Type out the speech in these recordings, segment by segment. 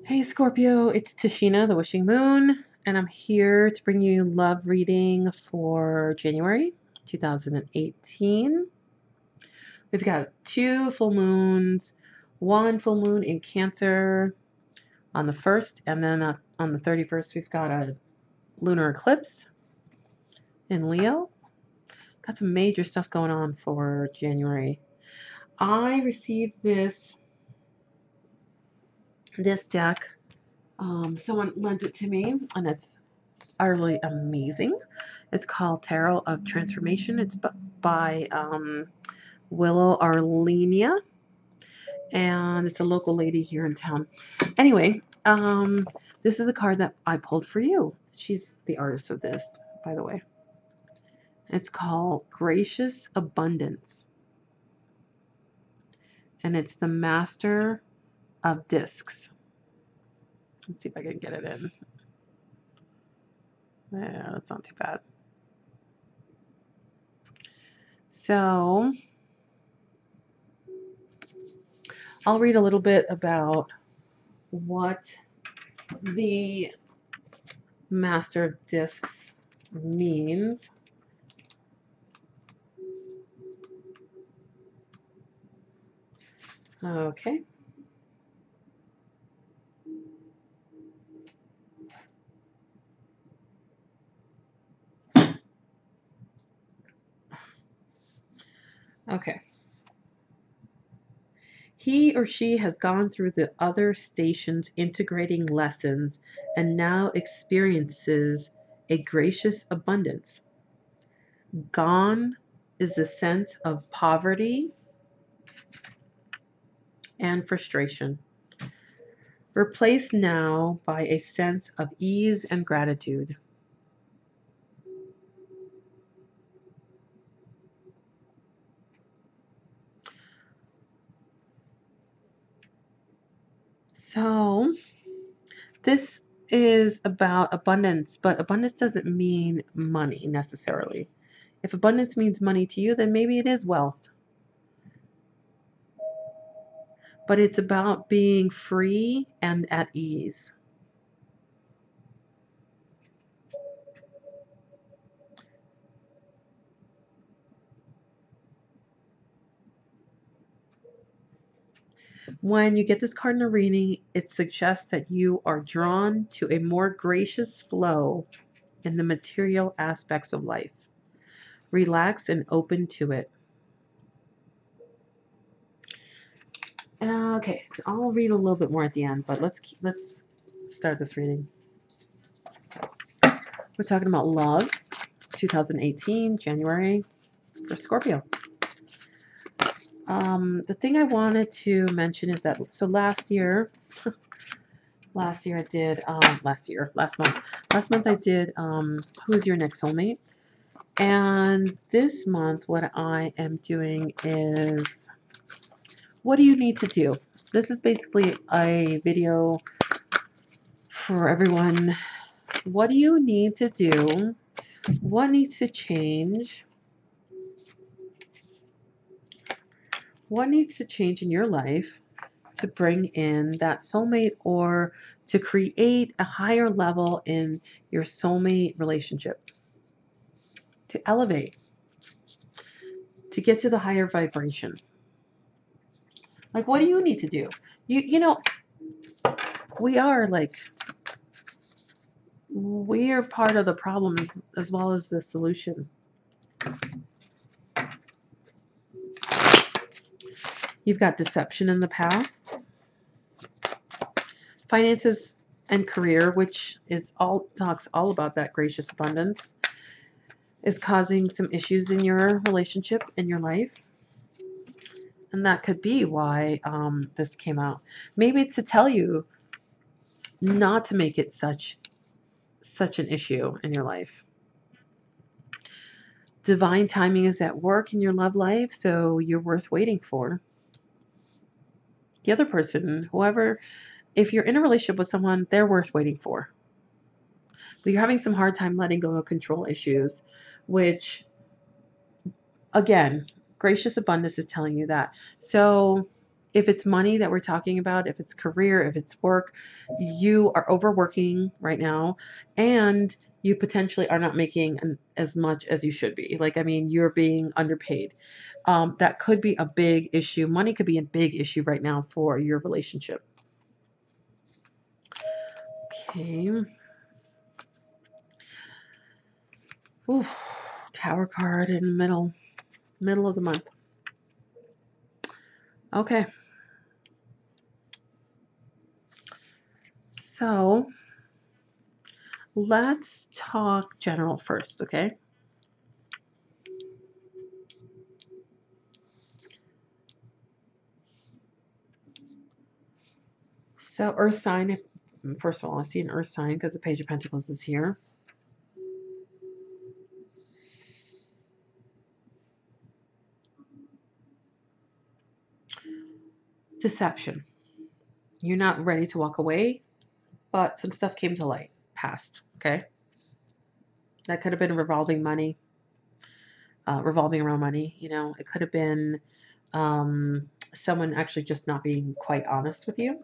Hey Scorpio, it's Tashina, the Wishing Moon, and I'm here to bring you love reading for January 2018. We've got two full moons, one full moon in Cancer on the 1st, and then on the 31st, we've got a lunar eclipse in Leo. Got some major stuff going on for January. I received this deck. Someone lent it to me, and it's utterly amazing. It's called Tarot of Transformation. It's by Willow Arlenia, and it's a local lady here in town. Anyway, this is the card that I pulled for you. She's the artist of this, by the way. It's called Gracious Abundance, and it's the Master of Discs. Let's see if I can get it in. Yeah, that's not too bad. So I'll read a little bit about what the Master of Discs means. Okay. Okay. He or she has gone through the other stations integrating lessons and now experiences a gracious abundance. Gone is the sense of poverty and frustration, replaced now by a sense of ease and gratitude. So this is about abundance, but abundance doesn't mean money necessarily. If abundance means money to you, then maybe it is wealth. But it's about being free and at ease. When you get this card in a reading, it suggests that you are drawn to a more gracious flow in the material aspects of life. Relax and open to it. Okay, so I'll read a little bit more at the end, but let's start this reading. We're talking about love, 2018, January, for Scorpio. The thing I wanted to mention is that, so last month I did Who is Your Next Soulmate? And this month what I am doing is, what do you need to do? This is basically a video for everyone. What do you need to do? What needs to change? What needs to change in your life to bring in that soulmate, or to create a higher level in your soulmate relationship? To elevate, to get to the higher vibration. Like, what do you need to do? You know, we are part of the problem as well as the solution. You've got deception in the past, finances and career, which talks all about that gracious abundance, is causing some issues in your relationship, in your life. And that could be why this came out. Maybe it's to tell you not to make it such an issue in your life. Divine timing is at work in your love life, so you're worth waiting for. The other person, whoever, if you're in a relationship with someone, they're worth waiting for. But you're having some hard time letting go of control issues, which, again, gracious abundance is telling you that. So if it's money that we're talking about, if it's career, if it's work, you are overworking right now, and you potentially are not making as much as you should be. Like, I mean, you're being underpaid. That could be a big issue. Money could be a big issue right now for your relationship. Okay. Ooh, Tower card in the middle of the month. Okay. So let's talk general first, okay? So Earth sign, first of all, I see an Earth sign because the Page of Pentacles is here. Deception. You're not ready to walk away, but some stuff came to light, past, okay? That could have been revolving around money, you know. It could have been someone actually just not being quite honest with you.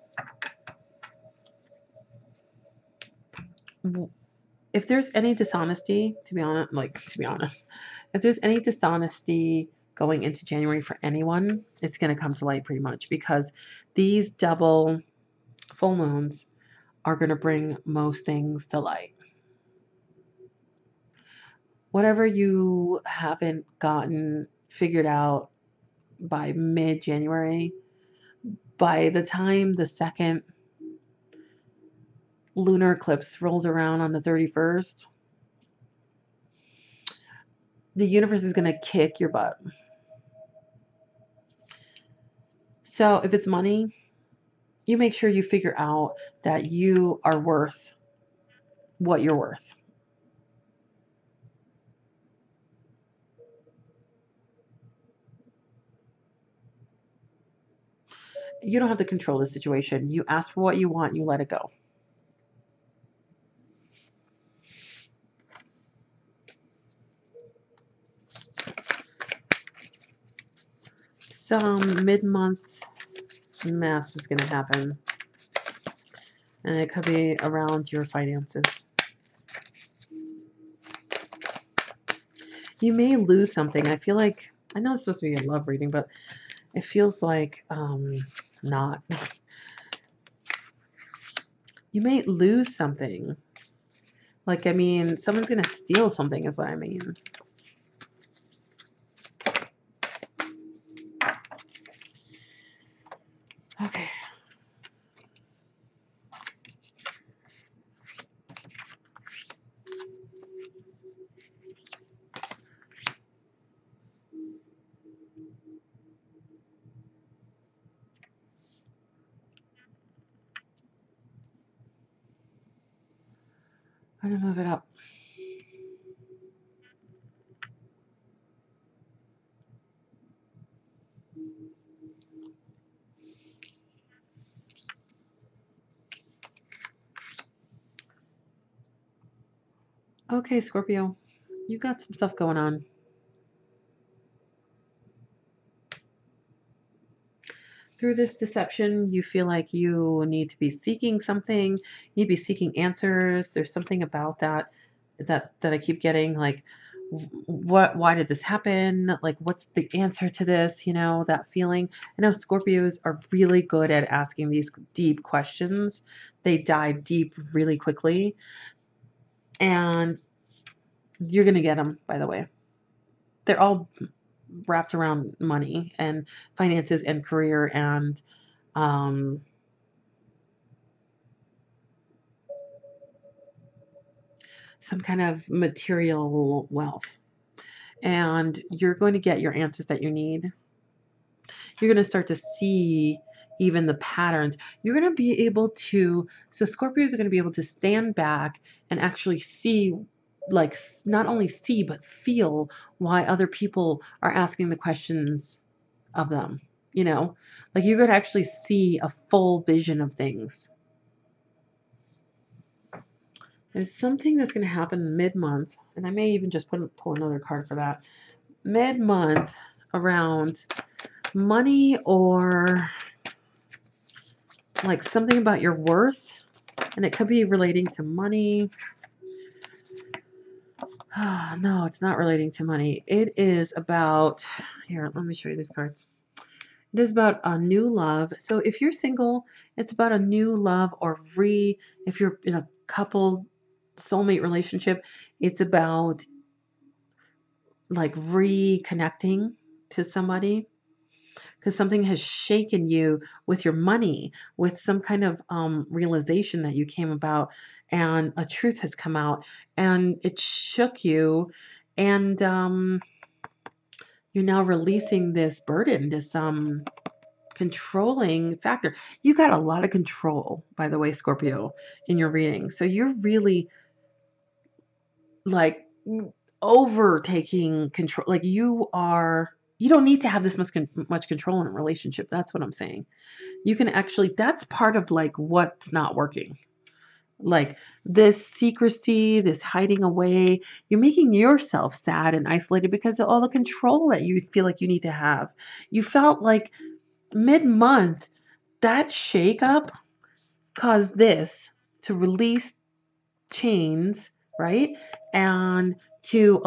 If there's any dishonesty, to be honest, if there's any dishonesty going into January for anyone, it's going to come to light pretty much, because these double full moons are going to bring most things to light. Whatever you haven't gotten figured out by mid-January, by the time the second lunar eclipse rolls around on the 31st, the universe is going to kick your butt. So if it's money, you make sure you figure out that you are worth what you're worth. You don't have to control the situation. You ask for what you want, you let it go. Some mid-month mess is going to happen, and it could be around your finances. You may lose something. I feel like, I know it's supposed to be a love reading, but it feels like not. You may lose something. Like, I mean, someone's going to steal something is what I mean. Okay. I'm going to move it up. Okay, Scorpio, you got some stuff going on. Through this deception, you feel like you need to be seeking something. You need to be seeking answers. There's something about that I keep getting, like, why did this happen? Like, what's the answer to this? You know, that feeling. I know Scorpios are really good at asking these deep questions. They dive deep really quickly. And you're going to get them, by the way. They're all wrapped around money and finances and career and some kind of material wealth. And you're going to get your answers that you need. You're going to start to see even the patterns. You're going to be able to, so Scorpios are going to be able to stand back and actually see, like, not only see, but feel why other people are asking the questions of them. You know, like, you're going to actually see a full vision of things. There's something that's going to happen mid-month, and I may even just pull another card for that. Mid-month around money or like something about your worth, and it could be relating to money. Oh, no, it's not relating to money. It is about, here, let me show you these cards. It is about a new love. So if you're single, it's about a new love, or if you're in a couple soulmate relationship, it's about like reconnecting to somebody because something has shaken you with your money, with some kind of realization that you came about, and a truth has come out, and it shook you, and you're now releasing this burden, this controlling factor. You got a lot of control, by the way, Scorpio, in your reading. So you're really like overtaking control. Like you don't need to have this much control in a relationship. That's what I'm saying. You can actually, that's part of like what's not working. Like this secrecy, this hiding away, you're making yourself sad and isolated because of all the control that you feel like you need to have. You felt like mid-month, that shakeup caused this to release chains, right? And to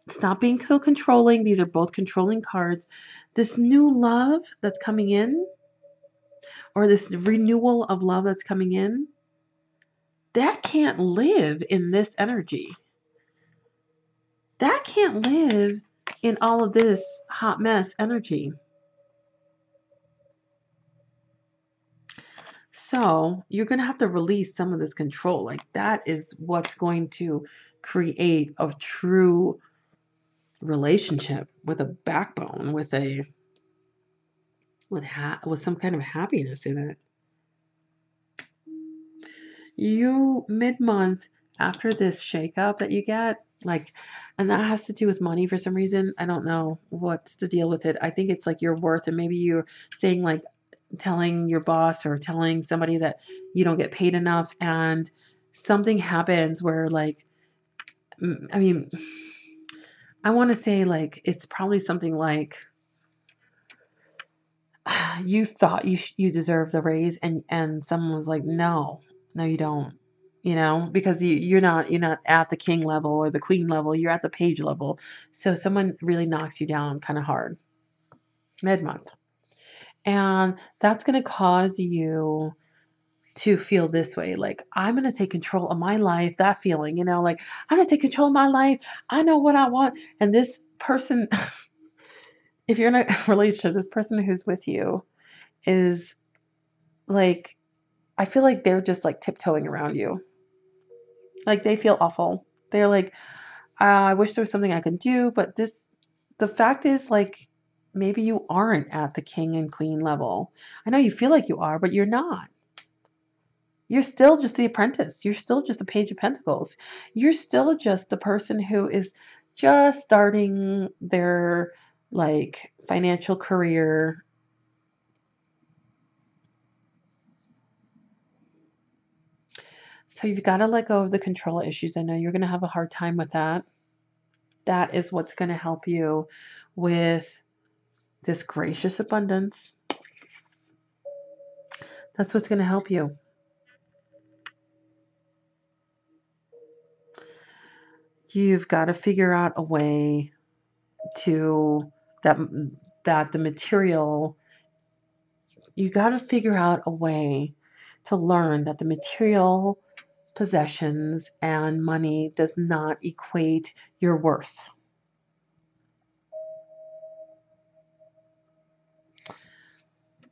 stop being so controlling. These are both controlling cards. This new love that's coming in, or this renewal of love that's coming in, that can't live in this energy. That can't live in all of this hot mess energy. So you're going to have to release some of this control. Like that is what's going to create a true relationship with a backbone, with some kind of happiness in it. You mid-month, after this shakeup that you get, like, and that has to do with money for some reason. I don't know what's the deal with it. I think it's like your worth, and maybe you're saying like telling your boss or telling somebody that you don't get paid enough, and something happens where like, I mean, I want to say like it's probably something like you thought you deserved the raise, and someone was like, no, you don't, because you're not at the king level or the queen level, you're at the page level. So someone really knocks you down kind of hard mid-month, and that's going to cause you to feel this way, like, I'm going to take control of my life. That feeling, like, I'm going to take control of my life. I know what I want. And this person, if you're in a relationship, this person who's with you is like, I feel like they're just like tiptoeing around you. Like they feel awful. They're like, I wish there was something I could do, but the fact is, like, maybe you aren't at the king and queen level. I know you feel like you are, but you're not. You're still just the apprentice. You're still just a page of pentacles. You're still just the person who is just starting their like financial career. So you've got to let go of the control issues. I know you're going to have a hard time with that. That is what's going to help you with this gracious abundance. That's what's going to help you. You've got to figure out a way to that the material, you got to figure out a way to learn that the material possessions and money does not equate your worth.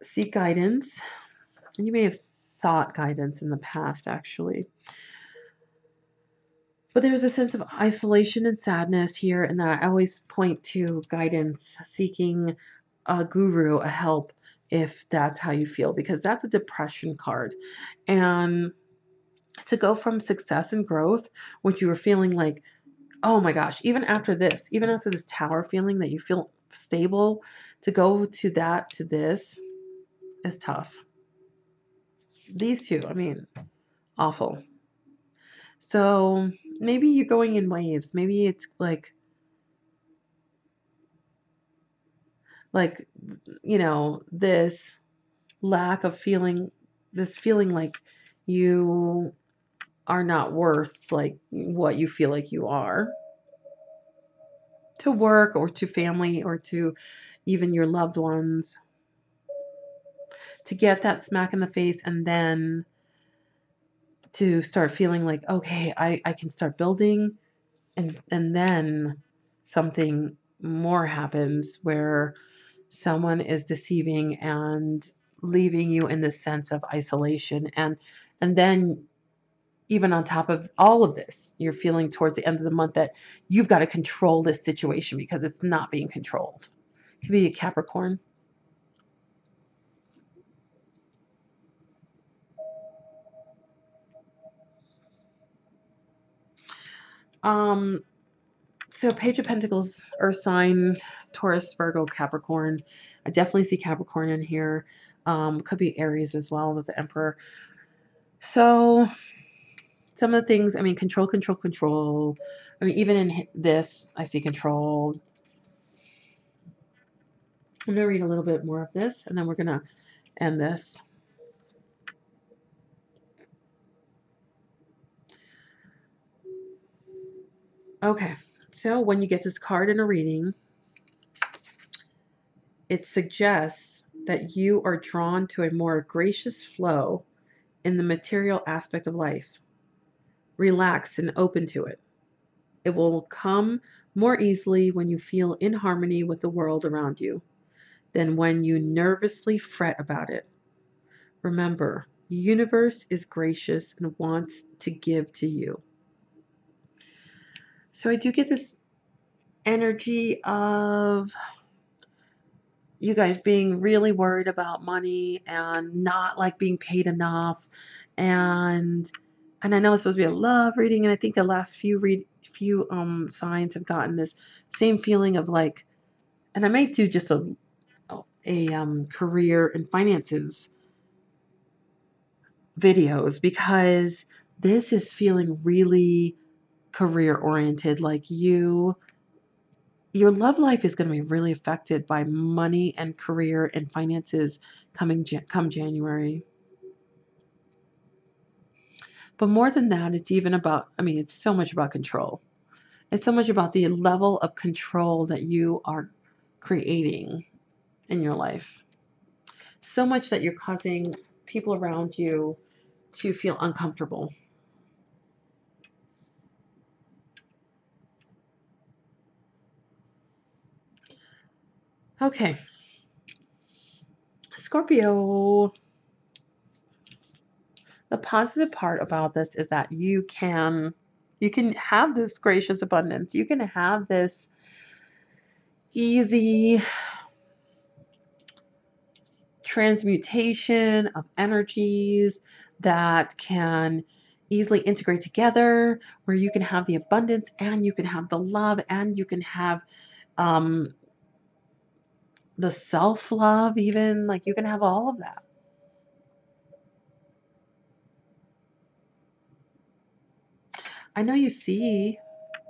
Seek guidance. And you may have sought guidance in the past, actually. But there's a sense of isolation and sadness here, and that I always point to guidance, seeking a guru, a help, if that's how you feel, because that's a depression card. And to go from success and growth, which you were feeling like, oh my gosh, even after this tower feeling that you feel stable, to go to that to this is tough. These two, I mean, awful. So maybe you're going in waves. Maybe it's like, this lack of feeling this feeling like you are not worth like what you feel like you are, to work or to family or to even your loved ones, to get that smack in the face and then to start feeling like, okay, I can start building, and then something more happens where someone is deceiving and leaving you in this sense of isolation, and then even on top of all of this, you're feeling towards the end of the month that you've got to control this situation because it's not being controlled. It could be a Capricorn. Um, so Page of Pentacles, Earth sign, Taurus, Virgo, Capricorn. I definitely see Capricorn in here. Could be Aries as well with the Emperor. So some of the things, I mean, control, control, control. I mean, even in this, I see control. I'm going to read a little bit more of this, and then we're going to end this. Okay, so when you get this card in a reading, it suggests that you are drawn to a more gracious flow in the material aspect of life. Relax and open to it. It will come more easily when you feel in harmony with the world around you than when you nervously fret about it. Remember, the universe is gracious and wants to give to you. So I do get this energy of you guys being really worried about money and not like being paid enough, and I know it's supposed to be a love reading, and I think the last few signs have gotten this same feeling of like, and I might do just a career and finances videos because this is feeling really career oriented, like your love life is going to be really affected by money and career and finances come January. But more than that, it's even about, I mean, it's so much about control. It's so much about the level of control that you are creating in your life. So much that you're causing people around you to feel uncomfortable. Okay. Scorpio, the positive part about this is that you can have this gracious abundance. You can have this easy transmutation of energies that can easily integrate together, where you can have the abundance and you can have the love and you can have um, the self-love, even like you can have all of that. I know you see,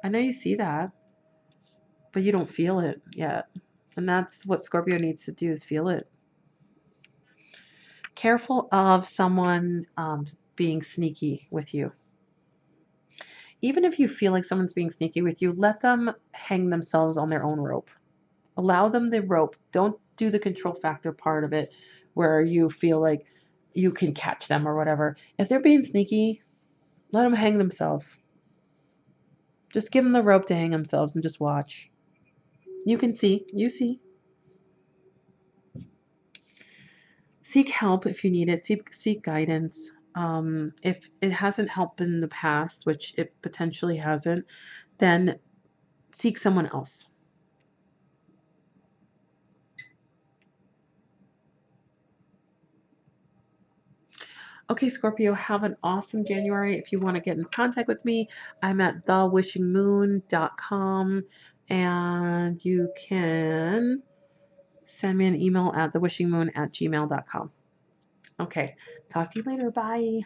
I know you see that, but you don't feel it yet. And that's what Scorpio needs to do, is feel it. Careful of someone being sneaky with you. Even if you feel like someone's being sneaky with you, let them hang themselves on their own rope. Allow them the rope. Don't do the control factor part of it where you feel like you can catch them or whatever. If they're being sneaky, let them hang themselves. Just give them the rope to hang themselves and just watch. You can see. You see. Seek help if you need it. Seek guidance. If it hasn't helped in the past, which it potentially hasn't, then seek someone else. Okay, Scorpio, have an awesome January. If you want to get in contact with me, I'm at thewishingmoon.com, and you can send me an email at thewishingmoon@gmail.com. Okay, talk to you later. Bye.